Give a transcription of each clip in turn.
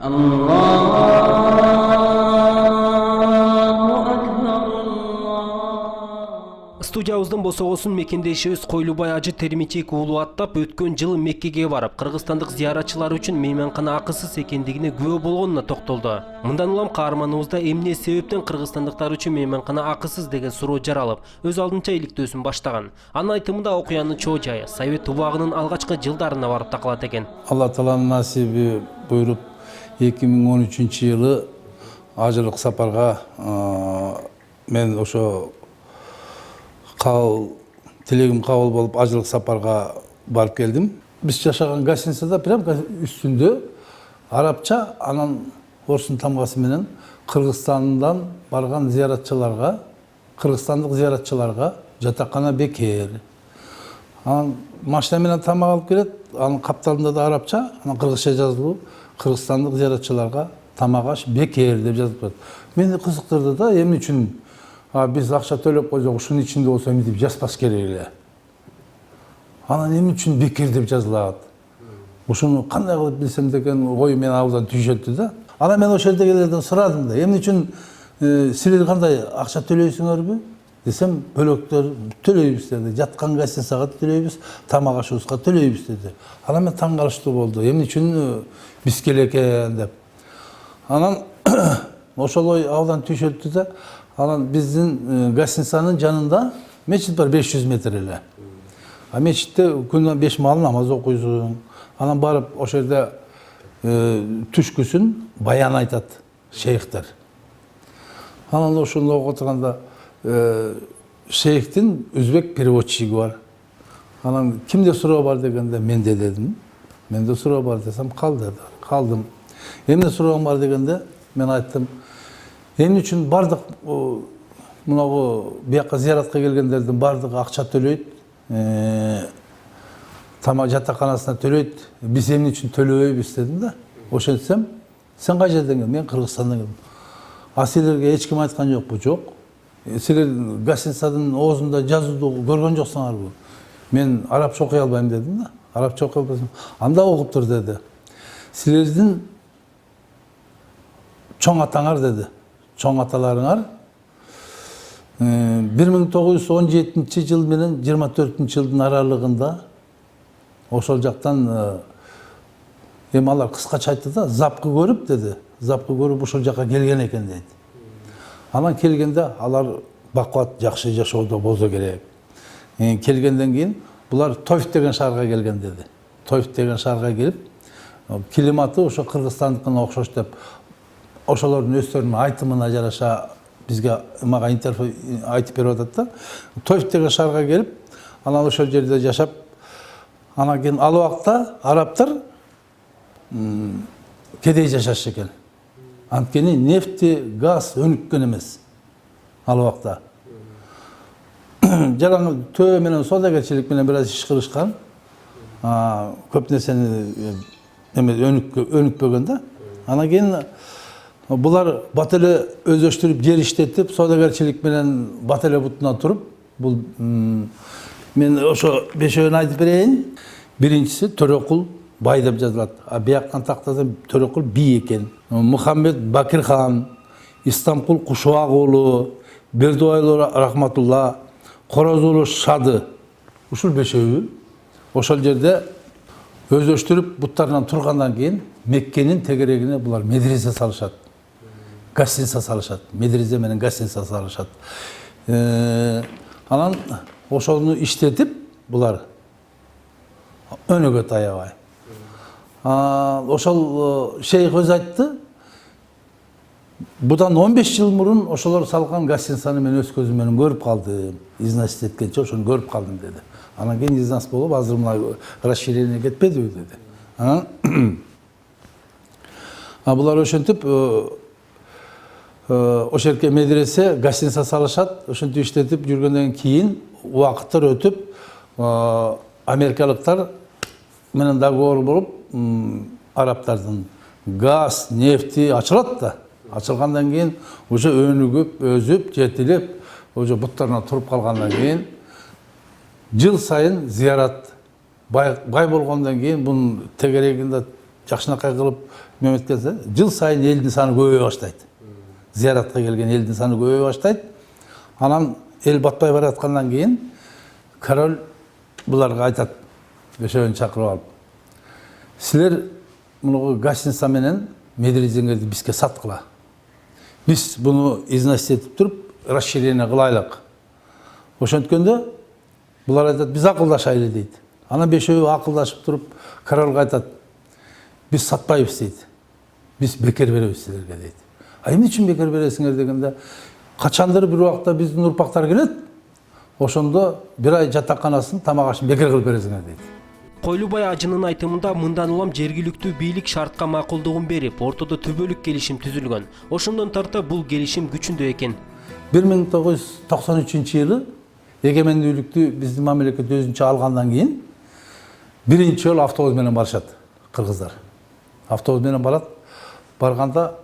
Студиябыздын босогосун мекендешибиз Койлубай ажы Термичек уулу аттап өткөн жылы Меккеге барып, кыргызстандык зыяратчылар үчүн мейманкана акысыз экендигине күбө болгонуна токтолду. Мындан улам каарманыбызда эмне себептен кыргызстандыктар үчүн мейманкана акысыз деген суроо жаралып, өз алдынча иликтөөсүн баштаган. Анын айтымында окуянын чоо жайы Совет убагынын алгачкы жылдарына барып такалат экен. Алла Тааланын насиби буйруп 2013-жылы ажылык сапарга мен ошо тилегим кабыл болуп ажылык сапарга барып келдим. Биз жашаган гостиницада прям үстүндө арабча, анан орустун тамгасы менен Кыргызстандан барган зыяратчыларга, кыргызстандык зыяратчыларга жатакана бекер. Анан машина менен тамак алып келет, анын капталында да арабча, анан кыргызча жазылуу кыргызстандык зыяратчыларга тамак аш бекер деп жазылып турат. Мени кызыктырды да, эмне үчүн биз акча төлөп койдук, ушунун ичинде болсо эми деп жазбаш керек эле. Анан эмне үчүн бекер деп жазылат? Ушуну кандай кылып билсем деген ой мен абдан түйшөттү да. Анан мен ошол жердегилерден сурадым да, эмне үчүн силер кандай акча төлөйсүңөрбү? Десем, бөлөктөр төлөйбүз деди. Жаткан гостиницага төлөйбүз, тамак ашыбызга төлөйбүз деди. Анан мен таң калыштуу болду. Эмне үчүн биз келе экен деп. Анан ошол ой абдан түйшөттү да. Анан биздин гостиницанын жанында мечит бар 500 метр эле. Мечитте күнүнө 5 маал намаз окуйсуң. Анан барып ошол жерде түшкүсүн баян айтат шейхтер. Анан ошондо окуп отурганда шейхтин өзбек переводчиги бар. Анан кимде суроо бар дегенде менде дедим. Менде суроо бар десем кал деди. Калдым. Эмне суроом бар дегенде мен айттым. Эмне үчүн бардык мынагу бияка зыяратка келгендердин бардыгы акча төлөйт, тамак жатаканасына төлөйт, биз эмне үчүн төлөбөйбүз дедим да. Ошентсем, сен кай жерден келдиң? Мен Кыргызстандан келдим. А силерге эч ким айткан жокпу? Жок. Силер гостиницанын оозунда жазууду көргөн жоксуңарбы? Мен арабча окуй албайм дедим да. Арабча окуй албасам, анда окуп тур деди. Силердин чоң атаңар деди. Чоң аталарыңар 1917 жыл менен 24 жылдын аралыгында ошол жактан эми алар кыскача айтты да, запкы көрүп деди. Запкы көрүп ошол жакка келген экен дейт. Анан келгенде алар бакуат жакшы жашоодо болсо керек. Келгенден кийин булар Тоф деген шаарга келген деди. Тоф деген шаарга келип, климаты ошо Кыргызстандыкына окшош деп ошолордун өздөрүнүн айтымына жараша бизге мага интервью айтып берип атат да. Тоф деген шаарга келип, анан ошол жерде жашап, анан кийин ал убакта арабтар кедей жашаш экен. Анткени нефти, газ өнүккөн эмес ал убакта. Жалаң төө менен саудагерчилик менен бир аз иш кылышкан. Көп нерсени өнүкпөгөн да. Анан кийин булар бат эле өздөштүрүп, жер иштетип, саудагерчилик менен бат эле бутуна туруп, бул мен ошо бешөөнү айтып берейин. Биринчиси Төрөкул бай деп жазылат. Бияктан тактада Төрөкул би экен. Мухаммед Бакирхан, Истамкул Кушубак уулу, Бердубайлуу Рахматулла, Корозулу Шады. Ушул бешөөбү ошол жерде өздөштүрүп буттарынан тургандан кийин Меккенин тегерегине булар медресе салышат. Гостиница салышат. Медресе менен гостиница салышат. Анан ошону иштетип булар өнөгө таябай. Ошол шейх өзү айтты. Будан 15 жыл мурун ошолор салган гостиницаны мен өз көзүм менен көрүп калдым. Изнас эткенче ошону көрүп калдым деди. Анан кийин изнас болуп, азыр мына расширение кетпедиби деди. Анан булар ошентип ошол жерге медресе, гостиница салышат, ошентип иштетип жүргөндөн кийин убакыттар өтүп, америкалыктар менен договор болуп, арабтардын газ, нефти ачылат да. Ачылгандан кийин уже өнүгүп, өзүп, жетилип, уже буттарына туруп калгандан кийин жыл сайын зыярат бай болгондон кийин бунун тегерегинде жакшынакай кылып мемет келсе, жыл сайын элдин саны көбөйө баштайт. Зияратка келген элдин саны көбөйө баштайт. Анан эл батпай бараткандан кийин король буларга айтат, бешөөнү чакырып алып. Силер муну гостиница менен медресеңерди бизге саткыла. Биз буну износ этип туруп, расширение кылайлык. Ошонткөндө булар айтат, биз акылдашайлы дейт. Анан бешөө акылдашып туруп, королго айтат, биз сатпайбыз дейт. Биз бекер беребиз силерге дейт. Эмне үчүн бекер бересиңер дегенде, качандыр бир убакта биздин урпактар келет, ошондо бир ай жатаканасын, тамак ашын бекер кылып бересиңер дейт. Койлубай ажынын айтымында мындан улам жергиликтүү бийлик шартка макулдугун берип, ортодо түбөлүк келишим түзүлгөн. Ошондон тарта бул келишим күчүндө экен. 1993-жылы эгемендүүлүктү биздин мамлекет өзүнчө алгандан кийин биринчи жолу автобус менен барышат кыргыздар. Автобус менен барат. Барганда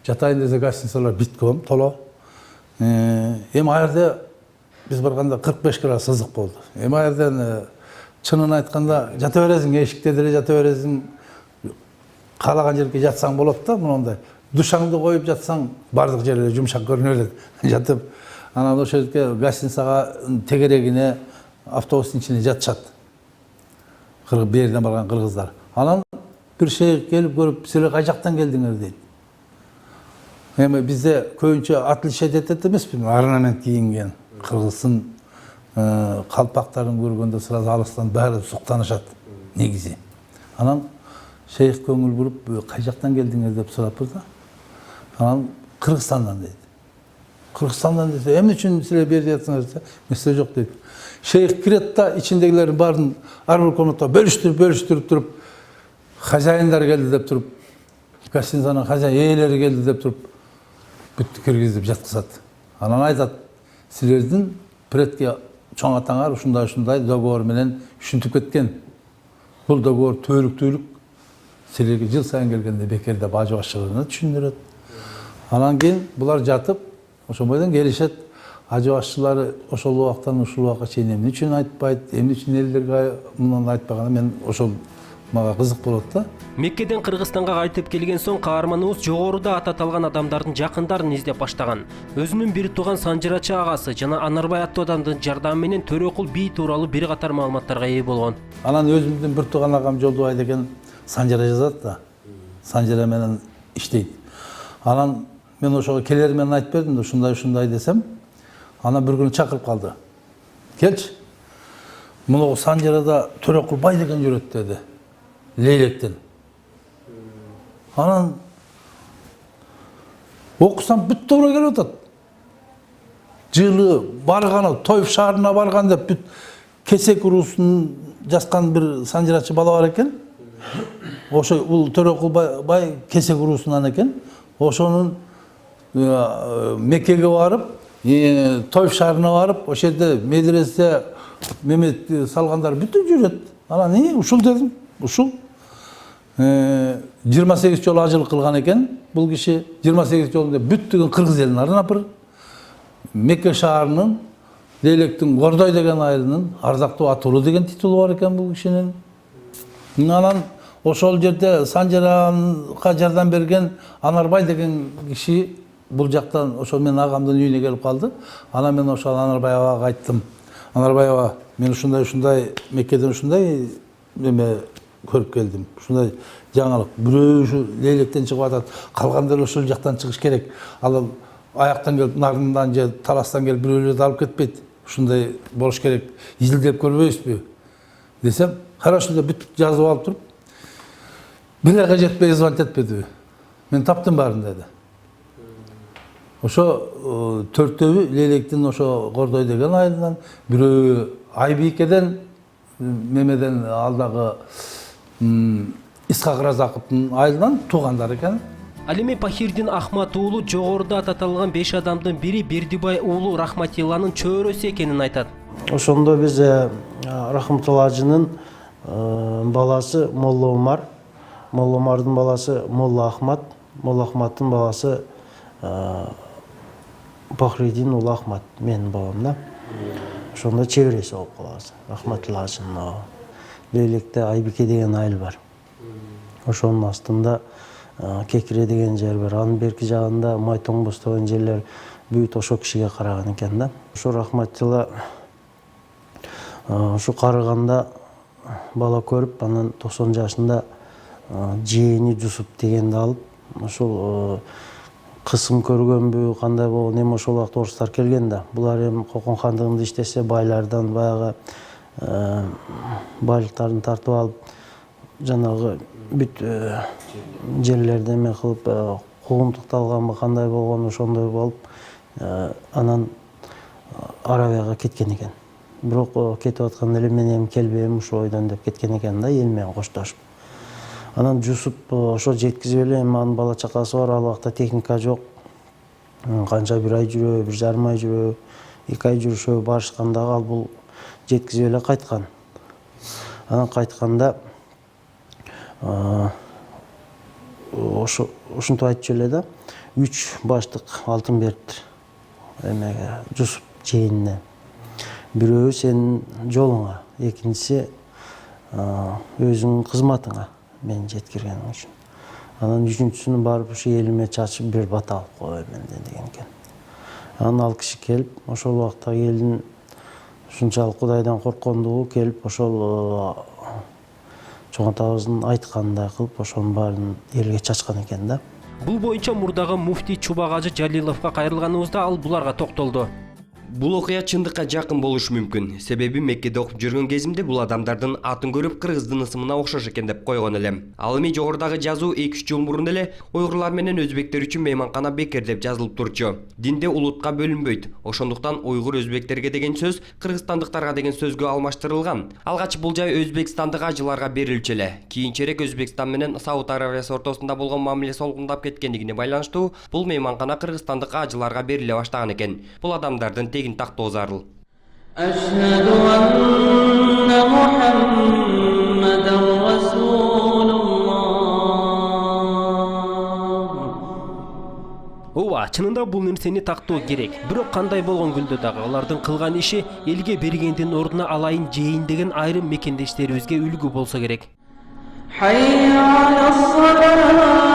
жатайын десе гостиницалар биткөн, толо. Эми аерде биз барганда 45 градус ызык болду. Эми аерден чынын айтканда жата бересиң, эшикте деле жата бересиң, каалаган жерге жатсаң болот да, мындай. Душаңды коюп жатсаң, бардык жери жумшак көрүнө берет. Жатып, анан ошол жерге гостиницага тегерегине автобустун ичине жатышат. Берден барган кыргыздар. Анан бир шейх келип көрүп, силер кай жактан келдиңер дейт. Эми бизде көбүнчө отличие этет эмеспи, орнамент кийинген кыргыздын калпактарын көргөндө сразу алыстан баары суктанышат негизи. Анан шейх көңүл буруп, кай жактан келдиңер деп сурап да. Анан Кыргызстандан дейт. Кыргызстандан десе, эмне үчүн силер берип жатсыңар десе, месте жок дейт. Шейх кирет да, ичиндегилердин баарын ар бир комнатага бөлүштүрүп туруп, хозяиндар келди деп туруп, гостиницанын хозяйлери келди деп туруп, бүттү киргизип жаткызат. Анан айтат, силердин предке чоң атаңар ушундай договор менен үшүнтүп кеткен. Бул договор түбөлүк силерге жыл сайын келгенде бекер деп ажы башчылыгына түшүндүрөт. Анан кийин булар жатып, ошол бойдон келишет. Ажы башчылары ошол убактан ушул убакка чейин эмне үчүн айтпайт, эмне үчүн элдерге мындан айтпаганы мен ошол мага кызык болот да. Меккеден Кыргызстанга кайтып келген соң каарманыбыз жогоруда ататалган адамдардын жакындарын издеп баштаган. Өзүнүн бир тууган Санжырачы агасы жана Анарбай аттуу адамдын жардамы менен Төрөкул бий тууралуу бир катар маалыматтарга ээ болгон. Анан өзүмдүн бир тууган агам Жолдубай деген Санжыра жазат да. Санжыра менен иштейт. Анан мен ошого келер менен айтып бердим да, ушундай десем, анан бир күнү чакырып калды. Келчи. Муну Санжырада Төрөкул бай деген жүрөт деди. Лейлектен. Анан окусам бүт туура келип атат. Жылы барганы, Тоюп шаарына барган деп бүт Кесек уруусун жазган бир Санжырачы бала бар экен. Ошо бул Төрөкул бай Кесек уруусунан экен. Ошонун Меккеге барып, Тоюп шаарына барып, ошол жерде медресе мемет салгандар бүтүп жүрөт. Анан ушул дедим, ушул 28 жолу ажылык кылган экен. Бул киши 28 жолунда бүттүгүн кыргыз элин арнапыр. Мекке шаарынын Лейлектин Гордой деген айылынын ардактуу атуулу деген титулу бар экен бул кишинин. Анан ошол жерде Санжырага жардам берген Анарбай деген киши бул жактан ошол менин агамдын үйүнө келип калды. Анан мен ошол Анарбай абага айттым. Анарбай аба, мен ушундай Меккеден ушундай неме көрүп келдим. Ушундай жаңылык. Бирөө ушу Лейлектен чыгып атат, калгандар ошол жактан чыгыш керек. Ал аяктан келип, нарындан же таластан келип бирөөлөрдү алып кетпейт. Ушундай болуш керек. Изилдеп көрбөйбүзбү? Десем, хорошо деп бүт жазып алып туруп, бир айга жетпей звонить этпедиби? Мен таптым баарын деди. Ошо төртөбү Лейлектин ошо Гордой деген айылынан, бирөө Айбикеден, немеден алдагы Исхак Разаковдун айылынан туугандар экен. Ал эми Пахирдин Ахмат уулу жогоруда ататалган 5 адамдын бири Бердибай уулу Рахматилланын чөйрөсү экенин айтат. Ошондо биз Рахматулла ажынын баласы Молла Умар, Молла Умардын баласы Молла Ахмат, Молла Ахматтын баласы Пахридин уулу Ахмат, менин балам да. Ошондо чебереси болуп калабыз. Рахматулла ажынын Лейлекте Айбике деген айыл бар. ошонун астында Кекире деген жер бар. Анын берки жагында Майтоңбоз деген жерлер бүт ошо кишиге караган экен да. Ошо рахматчыла ушу карыганда бала көрүп, анан 90 жашында жээни Жусуп дегенди алып, ошол кысым көргөнбү, кандай болгон, эми ошол убакта орустар келген да. Булар эми Кокон хандыгында иштесе, байлардан баягы байлыктарын тартып алып, жанагы бүт жерлерди эме кылып, куугунтукталганбы, кандай болгон, ошондой болуп, анан Арабияга кеткен экен. Бирок кетип атканда эле мен эми келбейм ушу ойдон деп кеткен экен да, эл менен коштошуп. Анан Жусуп ошо жеткизип эле, эми анын бала чакасы бар, ал убакта техника жок. Канча бир ай жүрөбү, 1,5 ай жүрөбү, 2 ай жүрүшөбү барышкандагы ал бул жеткизип эле кайткан. Анан кайтканда ушинтип айтчу эле да, 3 баштык алтын бериптир эмеге, Жусуп жээнине. Бирөө сенин жолуңа, экинчиси өзүңүн кызматыңа мен жеткиргениң үчүн. Анан үчүнчүсүнү барып ушу элиме чачып бир бата алып койбойм деген экен. Анан ал киши келип, ошол убакта элдин ушунчалык Кудайдан корккондугу келип, ошол чоң атабыздын айткандай кылып, ошонун баарын элге чачкан экен да. Бул боюнча мурдагы муфтий Чубак Ажы Жалиловго кайрылганыбызда ал буларга токтолду. Бул окуя чындыкка жакын болушу мүмкүн. Себеби Меккеде окуп жүргөн кезимде бул адамдардын атын көрүп кыргыздын ысымына окшош экен деп койгон элем. Ал эми жогорудагы жазуу 2-3 жыл мурун эле уйгурлар менен өзбектер үчүн мейманкана бекер деп жазылып турчу. Динде улутка бөлүнбөйт. Ошондуктан уйгур өзбектерге деген сөз кыргызстандыктарга деген сөзгө алмаштырылган. Алгач бул жай өзбекстандык ажыларга берилчү эле. Кийинчерээк Өзбекстан менен Сауд Арабиясы ортосунда болгон мамиле солгундап кеткендигине байланыштуу бул мейманкана кыргызстандык ажыларга бериле баштаган экен. Бул адамдардын тегин тактоо зарыл. أشهد أن محمدا رسول الله. Ооба, чынында бул нерсени тактоо керек. Бирок кандай болгон күндө дагы алардын кылган иши элге бергендин ордуна алайын жейин деген айрым мекендештерибизге үлгү болсо керек. حي على الصلاة.